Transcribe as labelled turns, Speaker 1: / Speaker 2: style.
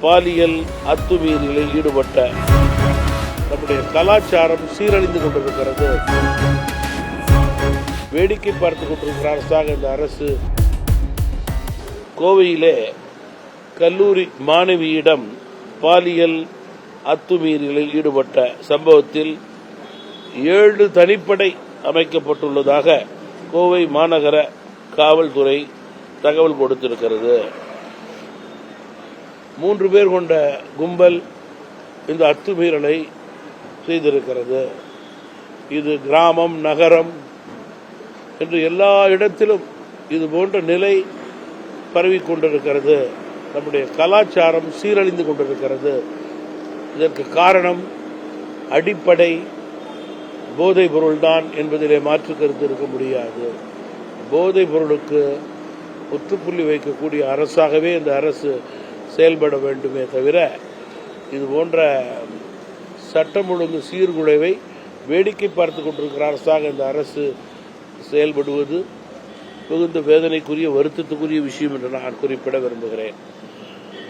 Speaker 1: பாலியல் அத்துமீறலில் ஈடுபட்ட நம்முடைய கலாச்சாரம் சீரழிந்து கொண்டிருக்கிறது. வேடிக்கை பார்த்து கொண்டிருக்கிற அரசாக இந்த அரசு. கோவையிலே கல்லூரி மாணவியிடம் பாலியல் அத்துமீறலில் ஈடுபட்ட சம்பவத்தில் 7 தனிப்படை அமைக்கப்பட்டுள்ளதாக கோவை மாநகர காவல்துறை தகவல் கொடுத்திருக்கிறது. 3 பேர் கொண்ட கும்பல் இந்த அத்துமீறலை செய்திருக்கிறது. இது கிராமம், நகரம் என்று எல்லா இடத்திலும் இது போன்ற நிலை பரவிக்கொண்டிருக்கிறது. நம்முடைய கலாச்சாரம் சீரழிந்து கொண்டிருக்கிறது. இதற்கு காரணம் அடிப்படை போதைப் பொருள்தான் என்பதிலே மாற்று கருத்து இருக்க முடியாது. போதைப் பொருளுக்கு முற்றுப்புள்ளி வைக்கக்கூடிய அரசாகவே இந்த அரசு செயல்பட வேண்டுமே தவிர இது போன்ற சட்டம் ஒழுங்கு சீர்குலைவை வேடிக்கை பார்த்து கொண்டிருக்கிற அரசாக இந்த அரசு செயல்படுவது மிகுந்த வேதனைக்குரிய, வருத்தத்துக்குரிய விஷயம் என்று நான் குறிப்பிட விரும்புகிறேன்.